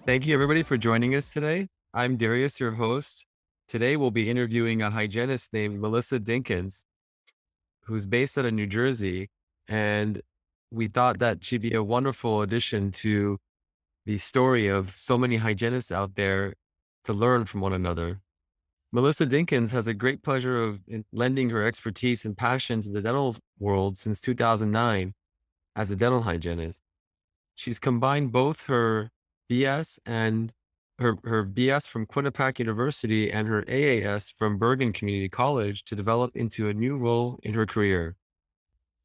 Thank you, everybody, for joining us today. I'm Darius, your host. Today, we'll be interviewing a hygienist named Melissa Dinkins, who's based out of New Jersey. And we thought that she'd be a wonderful addition to the story of so many hygienists out there to learn from one another. Melissa Dinkins has a great pleasure of lending her expertise and passion to the dental world since 2009 as a dental hygienist. She's combined both her BS and her BS from Quinnipiac University and her AAS from Bergen Community College to develop into a new role in her career.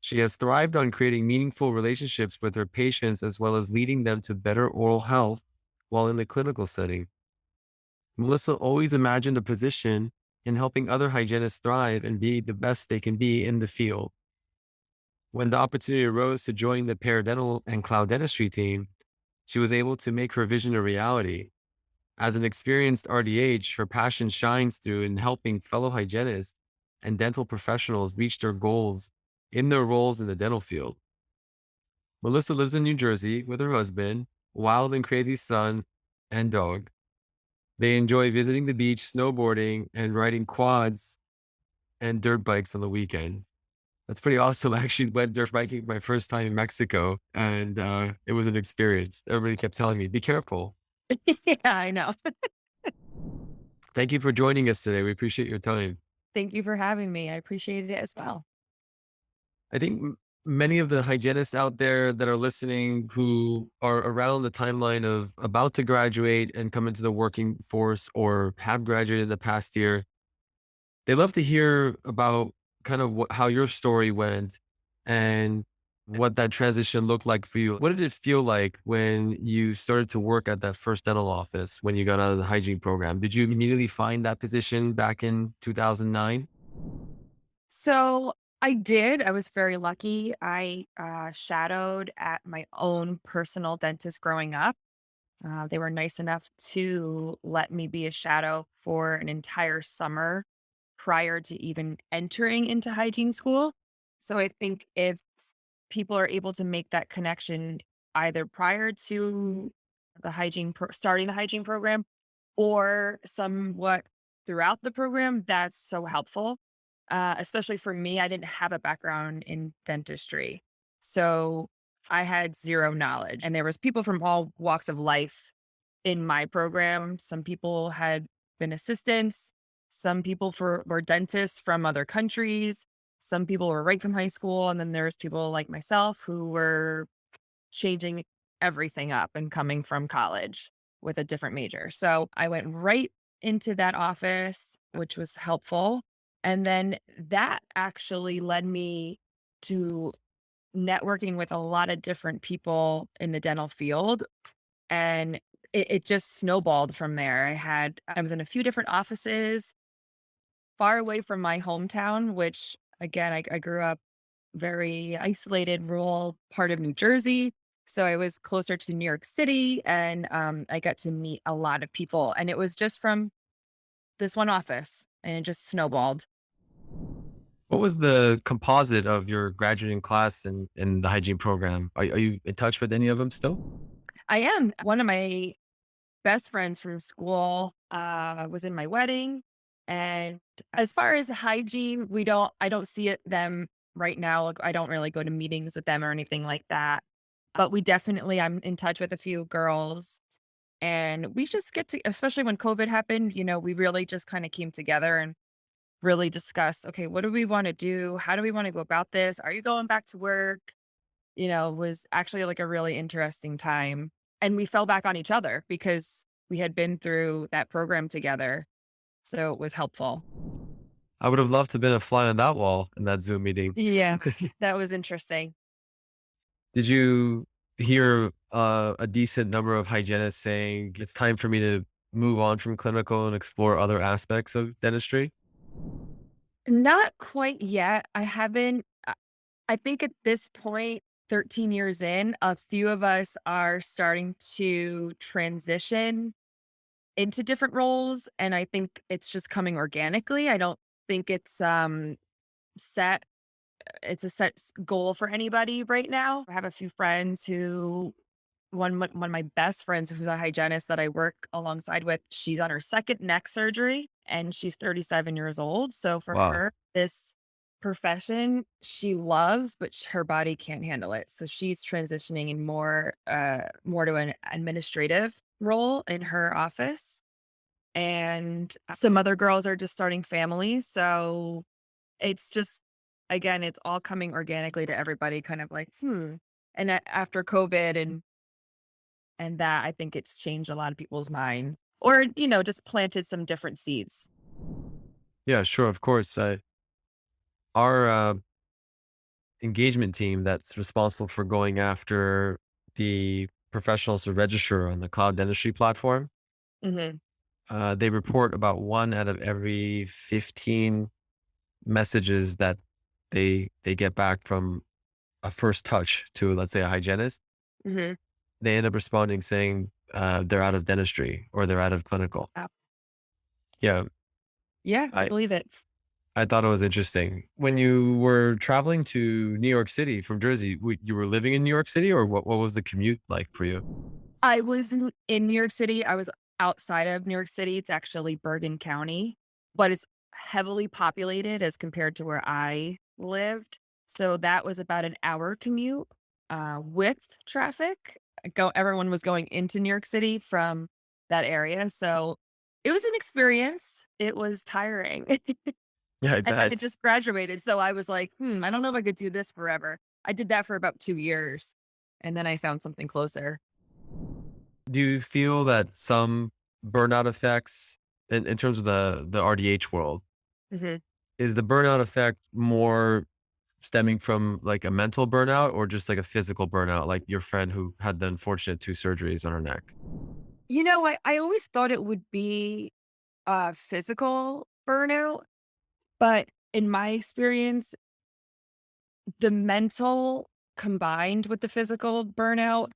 She has thrived on creating meaningful relationships with her patients as well as leading them to better oral health while in the clinical setting. Melissa always imagined a position in helping other hygienists thrive and be the best they can be in the field. When the opportunity arose to join the Paradental and Cloud Dentistry team, she was able to make her vision a reality. As an experienced RDH, her passion shines through in helping fellow hygienists and dental professionals reach their goals in their roles in the dental field. Melissa lives in New Jersey with her husband, wild and crazy son, and dog. They enjoy visiting the beach, snowboarding, and riding quads and dirt bikes on the weekends. That's pretty awesome. I actually went dirt biking my first time in Mexico, and it was an experience. Everybody kept telling me, "Be careful." Yeah, I know. Thank you for joining us today. We appreciate your time. Thank you for having me. I appreciated it as well. I think many of the hygienists out there that are listening who are around the timeline of about to graduate and come into the working force or have graduated in the past year, they love to hear about kind of how your story went and what that transition looked like for you. What did it feel like when you started to work at that first dental office when you got out of the hygiene program? Did you immediately find that position back in 2009? So I did. I was very lucky. I shadowed at my own personal dentist growing up. They were nice enough to let me be a shadow for an entire summer prior to even entering into hygiene school. So I think if people are able to make that connection either prior to starting the hygiene program or somewhat throughout the program, that's so helpful. Especially for me, I didn't have a background in dentistry. So I had zero knowledge. And there was people from all walks of life in my program. Some people had been assistants, some people were dentists from other countries, some people were right from high school, and then there's people like myself who were changing everything up and coming from college with a different major. So I went right into that office, which was helpful. And then that actually led me to networking with a lot of different people in the dental field. And it just snowballed from there. I was in a few different offices far away from my hometown, which again, I grew up very isolated, rural part of New Jersey. So I was closer to New York City and I got to meet a lot of people. And it was just from this one office and it just snowballed. What was the composite of your graduating class in the hygiene program? Are you in touch with any of them still? I am. One of my best friends from school was in my wedding. And as far as hygiene, I don't see it them right now. Like, I don't really go to meetings with them or anything like that. But I'm in touch with a few girls and we just get to, especially when COVID happened, we really just kind of came together and really discussed, okay, what do we want to do? How do we want to go about this? Are you going back to work? Was actually like a really interesting time. And we fell back on each other because we had been through that program together. So it was helpful. I would have loved to have been a fly on that wall in that Zoom meeting. Yeah, that was interesting. Did you hear a decent number of hygienists saying it's time for me to move on from clinical and explore other aspects of dentistry? Not quite yet. I haven't. I think at this point, 13 years in, a few of us are starting to transition into different roles. And I think it's just coming organically. I don't think set it's a set goal for anybody right now. I have a few friends who one of my best friends who's a hygienist that I work alongside with, she's on her second neck surgery and she's 37 years old. So for Wow. her, this profession she loves, but her body can't handle it. So she's transitioning in more to an administrative role in her office. And some other girls are just starting families. So it's just, again, it's all coming organically to everybody, kind of like, And after COVID and that, I think it's changed a lot of people's minds or, just planted some different seeds. Yeah, sure. Of course. Our engagement team that's responsible for going after the professionals to register on the Cloud Dentistry platform, Mhm, they report about one out of every 15 messages that they get back from a first touch to, let's say, a hygienist. mhm. They end up responding saying they're out of dentistry or they're out of clinical. Wow. Yeah, Yeah, I I believe it. I thought it was interesting. When you were traveling to New York City from Jersey, you were living in New York City, or what was the commute like for you? I was in New York City. I was outside of New York City. It's actually Bergen County, but it's heavily populated as compared to where I lived. So that was about an hour commute with traffic. Everyone was going into New York City from that area. So it was an experience. It was tiring. Yeah, I And I had bet. just graduated. So I was like, I don't know if I could do this forever. I did that for about 2 years. And then I found something closer. Do you feel that some burnout effects in terms of the RDH world, Mhm. is the burnout effect more stemming from like a mental burnout or just like a physical burnout, like your friend who had the unfortunate 2 surgeries on her neck? I always thought it would be physical burnout, but in my experience, the mental combined with the physical burnout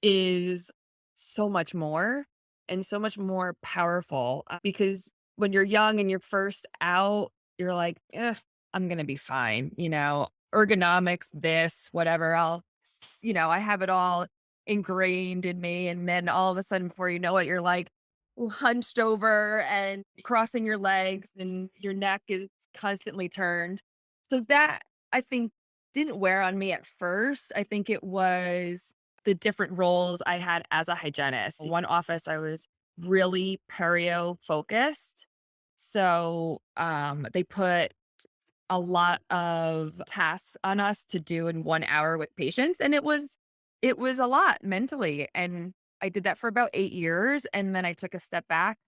is so much more and so much more powerful because when you're young and you're first out, you're like, I'm going to be fine. Ergonomics, this, whatever. I have it all ingrained in me. And then all of a sudden, before you know it, you're like hunched over and crossing your legs and your neck is constantly turned. So that I think didn't wear on me at first. I think it was the different roles I had as a hygienist. One office, I was really perio focused. So they put a lot of tasks on us to do in 1 hour with patients. And it was a lot mentally. And I did that for about 8 years. And then I took a step back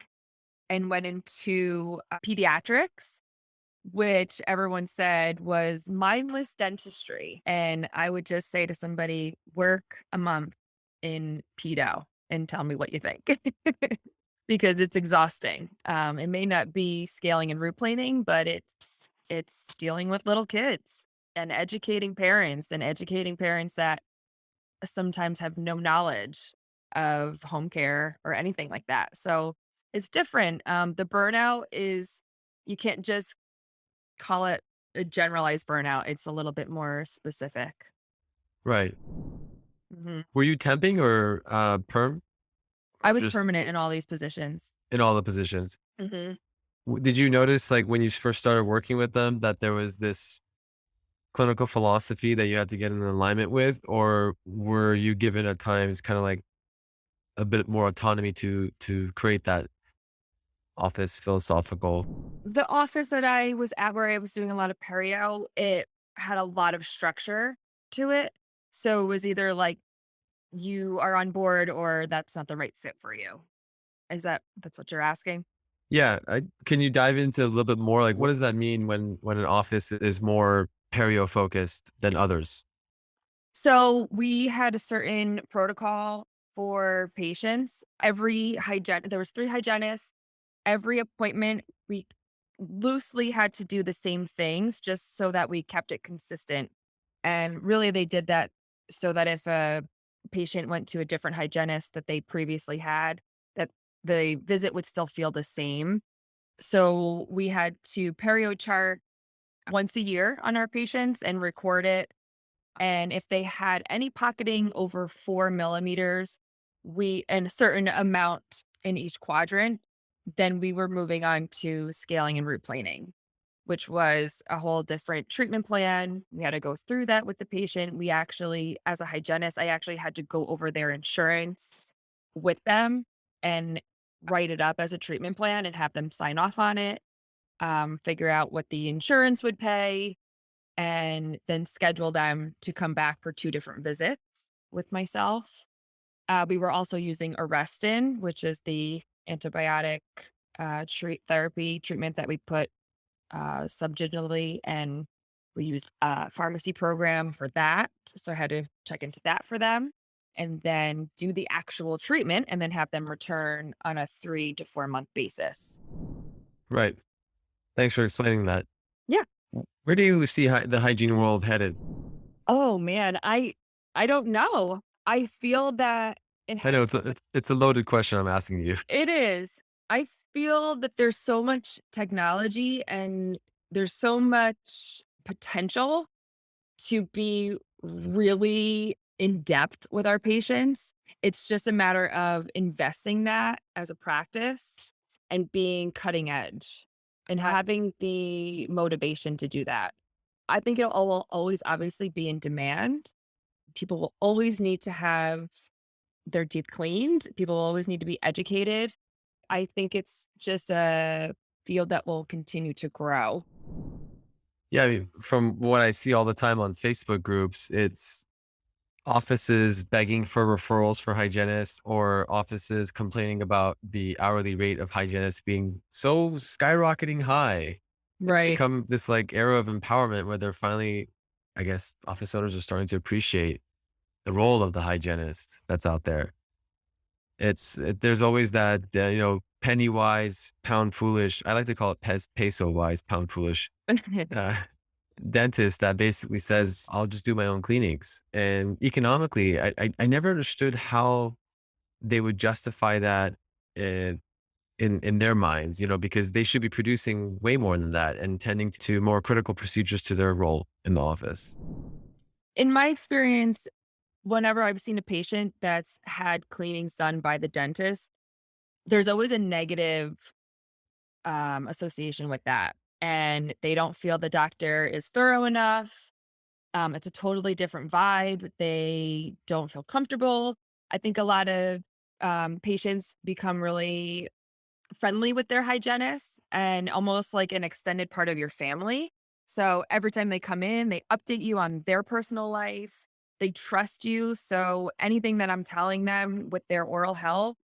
and went into pediatrics, which everyone said was mindless dentistry. And I would just say to somebody, work a month in pedo and tell me what you think. Because it's exhausting. It may not be scaling and root planing, but it's dealing with little kids and educating parents that sometimes have no knowledge of home care or anything like that. So it's different. The burnout is you can't just call it a generalized burnout. It's a little bit more specific. Right. Mhm. Were you temping or perm? I Or was just permanent in all these positions. in all the positions? Mhm. Did you notice, like, when you first started working with them that there was this clinical philosophy that you had to get in alignment with, or were you given at times kind of like a bit more autonomy to create that office philosophical? The office that I was at where I was doing a lot of perio, it had a lot of structure to it. So it was either like you are on board or that's not the right fit for you. That's what you're asking? Yeah, can you dive into a little bit more? Like, what does that mean when an office is more perio focused than others? So we had a certain protocol for patients. There was 3 hygienists. Every appointment, we loosely had to do the same things just so that we kept it consistent. And really, they did that so that if a patient went to a different hygienist that they previously had, that the visit would still feel the same. So we had to perio chart once a year on our patients and record it And if they had any pocketing over 4 millimeters, and a certain amount in each quadrant, then we were moving on to scaling and root planing, which was a whole different treatment plan. We had to go through that with the patient. We actually, as a hygienist, I actually had to go over their insurance with them and write it up as a treatment plan and have them sign off on it, figure out what the insurance would pay, and then schedule them to come back for 2 different visits with myself. We were also using Arestin, which is the antibiotic, treatment that we put, subginally, and we used a pharmacy program for that, so I had to check into that for them, and then do the actual treatment, and then have them return on a 3 to 4-month basis. Right. Thanks for explaining that. Yeah. Where do you see the hygiene world headed? Oh, man, I don't know. I feel that it I know has it's a loaded question I'm asking you. It is. I feel that there's so much technology and there's so much potential to be really in depth with our patients. It's just a matter of investing that as a practice and being cutting edge and having the motivation to do that. I think will always obviously be in demand. People will always need to have their teeth cleaned. People will always need to be educated. I think it's just a field that will continue to grow. Yeah, I mean, from what I see all the time on Facebook groups, it's offices begging for referrals for hygienists or offices complaining about the hourly rate of hygienists being so skyrocketing high. It's Right. become this like era of empowerment where they're finally, I guess, office owners are starting to appreciate the role of the hygienist that's out there. There's always that, penny wise, pound foolish. I like to call it peso wise, pound foolish. Uh, dentist that basically says, "I'll just do my own cleanings." And economically, I never understood how they would justify that in in their minds, because they should be producing way more than that and tending to more critical procedures to their role in the office. In my experience, whenever I've seen a patient that's had cleanings done by the dentist, there's always a negative association with that. And they don't feel the doctor is thorough enough. It's a totally different vibe. They don't feel comfortable. I think a lot of patients become really friendly with their hygienist and almost like an extended part of your family. So every time they come in, they update you on their personal life. They trust you. So anything that I'm telling them with their oral health,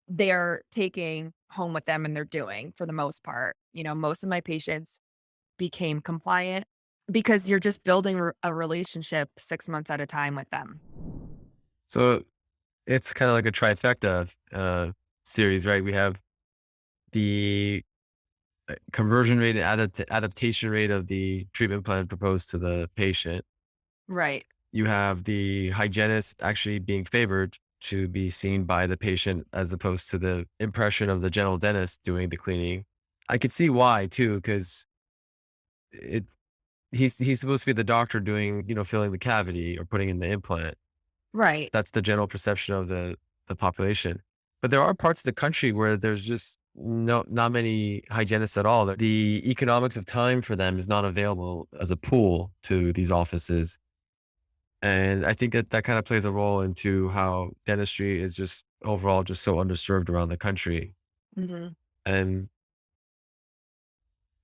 they're taking home with them and they're doing for the most part. Most of my patients became compliant because you're just building a relationship 6 months at a time with them. So it's kind of like a trifecta series, right? We have the conversion rate and adaptation rate of the treatment plan proposed to the patient. Right. You have the hygienist actually being favored to be seen by the patient as opposed to the impression of the general dentist doing the cleaning. I could see why too, because it he's supposed to be the doctor doing, filling the cavity or putting in the implant. Right. That's the general perception of the population. But there are parts of the country where there's just not many hygienists at all. The economics of time for them is not available as a pool to these offices. And I think that that kind of plays a role into how dentistry is just overall just so underserved around the country. Mhm. And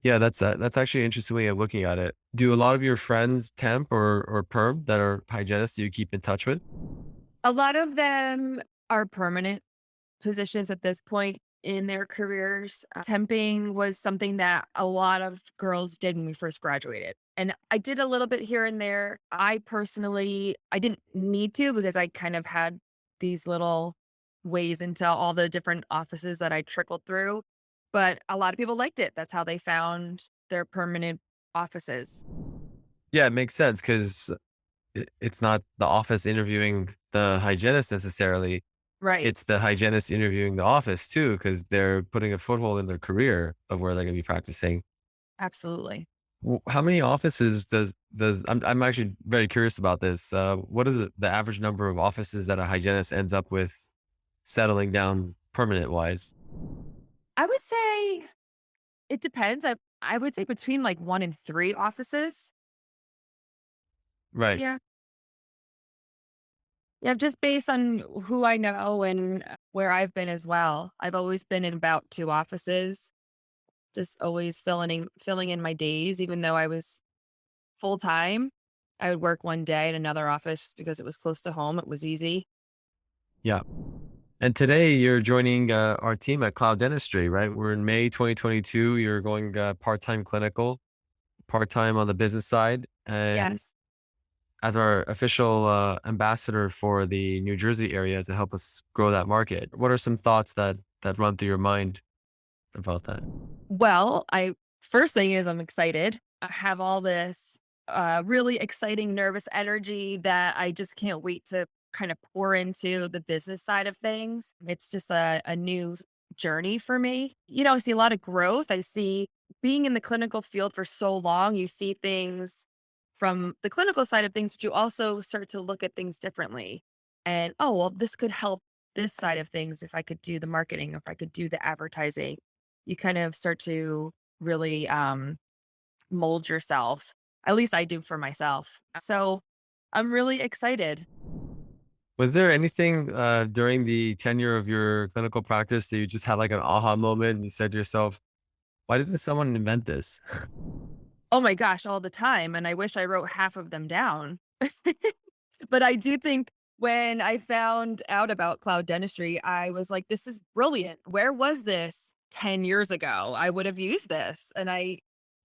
yeah, that's actually an interesting way of looking at it. Do a lot of your friends temp or perm that are hygienists that you keep in touch with? A lot of them are permanent positions at this point in their careers. Temping was something that a lot of girls did when we first graduated. And I did a little bit here and there. I didn't need to because I kind of had these little ways into all the different offices that I trickled through. But a lot of people liked it. That's how they found their permanent offices. Yeah, it makes sense because it's not the office interviewing the hygienist necessarily. Right. It's the hygienist interviewing the office too, because they're putting a foothold in their career of where they're going to be practicing. Absolutely. How many offices does I'm actually very curious about this. What is the average number of offices that a hygienist ends up with settling down permanent wise? I would say it depends. I would say between like 1 and 3 offices. Right. Yeah. Yeah, just based on who I know and where I've been as well. I've always been in about 2 offices, just always filling in my days even though I was full-time. I would work one day at another office because it was close to home, it was easy. Yeah. And today you're joining our team at Cloud Dentistry, right? We're in May 2022. You're going part-time clinical, part-time on the business side, and Yes. as our official ambassador for the New Jersey area to help us grow that market. What are some thoughts that run through your mind about that? Well, I first thing is I'm excited. I have all this really exciting nervous energy that I just can't wait to kind of pour into the business side of things. It's just a new journey for me. I see a lot of growth. I see being in the clinical field for so long, you see things from the clinical side of things, but you also start to look at things differently. And oh, well, this could help this side of things if I could do the marketing, if I could do the advertising. You kind of start to really mold yourself. At least I do for myself. So I'm really excited. Was there anything during the tenure of your clinical practice that you just had like an aha moment and you said to yourself, why didn't someone invent this? Oh my gosh, all the time. And I wish I wrote half of them down. But I do think when I found out about cloud dentistry, I was like, this is brilliant. Where was this 10 years ago? I would have used this and I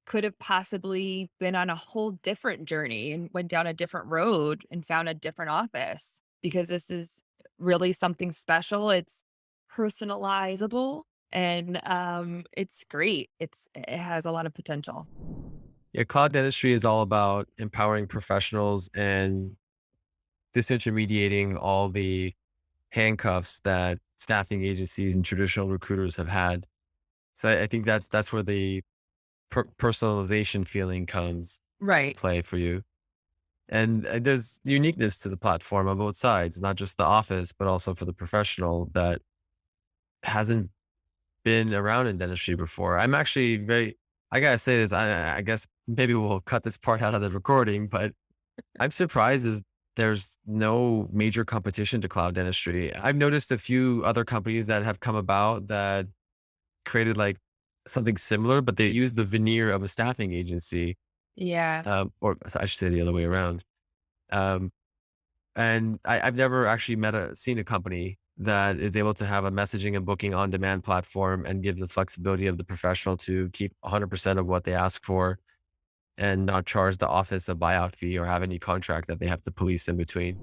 could have possibly been on a whole different journey and went down a different road and found a different office because this is really something special. It's personalizable and it's great. It has a lot of potential. Yeah, cloud dentistry is all about empowering professionals and disintermediating all the handcuffs that staffing agencies and traditional recruiters have had. So I think that's where the personalization feeling comes to Right. play for you. And there's uniqueness to the platform on both sides, not just the office, but also for the professional that hasn't been around in dentistry before. I'm actually very, I gotta say this, I guess maybe we'll cut this part out of the recording, but I'm surprised there's no major competition to cloud dentistry. I've noticed a few other companies that have come about that created like something similar, but they use the veneer of a staffing agency, Yeah. or I should say the other way around. Um, and I've never actually seen a company that is able to have a messaging and booking on demand platform and give the flexibility of the professional to keep 100% of what they ask for and not charge the office a buyout fee or have any contract that they have to police in between.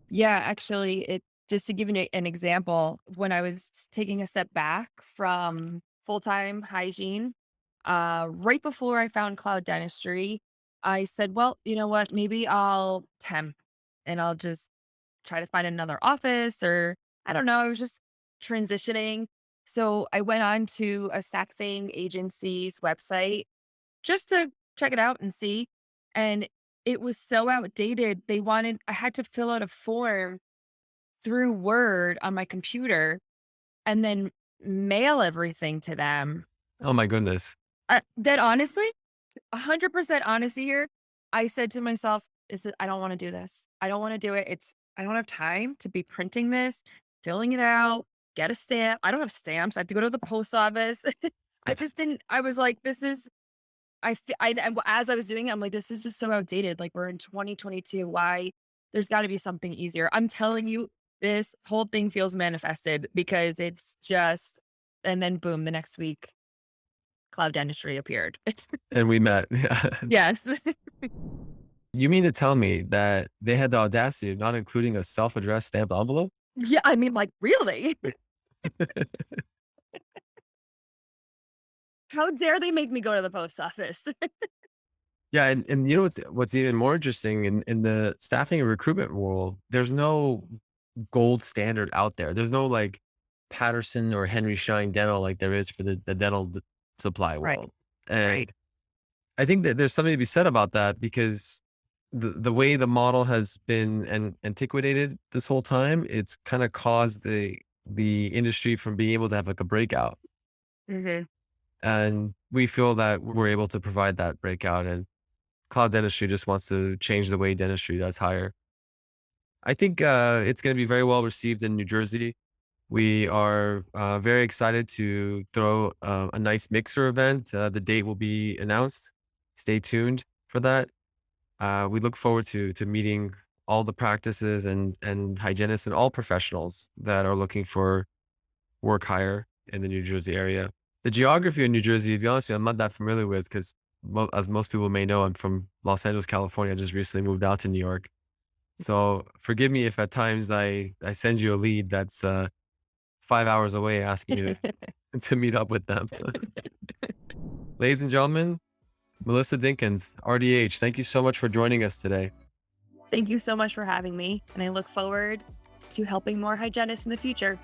Yeah, actually, it just to give you an example, when I was taking a step back from full-time hygiene, right before I found cloud dentistry, I said, well, you know what? Maybe I'll temp and I'll just try to find another office or I don't know. I was just transitioning. So I went on to a staffing agency's website just to check it out and see. And it was so outdated. I had to fill out a form through Word on my computer and then mail everything to them. Oh my goodness. That honestly, 100% honesty here, I said to myself, I don't want to do this. I don't want to do it. I don't have time to be printing this, filling it out, get a stamp. I don't have stamps. I have to go to the post office. I just didn't, I was like, this is I fe I as I was doing it, I'm like, "This is just so outdated, like, we're in 2022, why there's gotta be something easier." I'm telling you, this whole thing feels manifested because it's just and then boom, the next week, cloud dentistry appeared. And we met. Yes. You mean to tell me that they had the audacity of not including a self-addressed stamped envelope? Yeah, I mean, like, really? How dare they make me go to the post office? Yeah, and you know what's even more interesting in the staffing and recruitment world, there's no gold standard out there. There's no like Patterson or Henry Schein Dental like there is for the dental supply Right, world. And right. I think that there's something to be said about that because the way the model has been antiquated this whole time, it's kind of caused the industry from being able to have like a breakout. Hmm. And we feel that we're able to provide that breakout. And Cloud Dentistry just wants to change the way dentistry does hire. I think it's going to be very well received in New Jersey. We are very excited to throw a nice mixer event. The date will be announced. Stay tuned for that. We look forward to meeting all the practices and hygienists and all professionals that are looking for work hire in the New Jersey area. The geography of New Jersey, to be honest with you, I'm not that familiar with because, as most people may know, I'm from Los Angeles, California. I just recently moved out to New York. So forgive me if at times I send you a lead that's 5 hours away asking you to meet up with them. Ladies and gentlemen, Melissa Dinkins, RDH, thank you so much for joining us today. Thank you so much for having me, and I look forward to helping more hygienists in the future.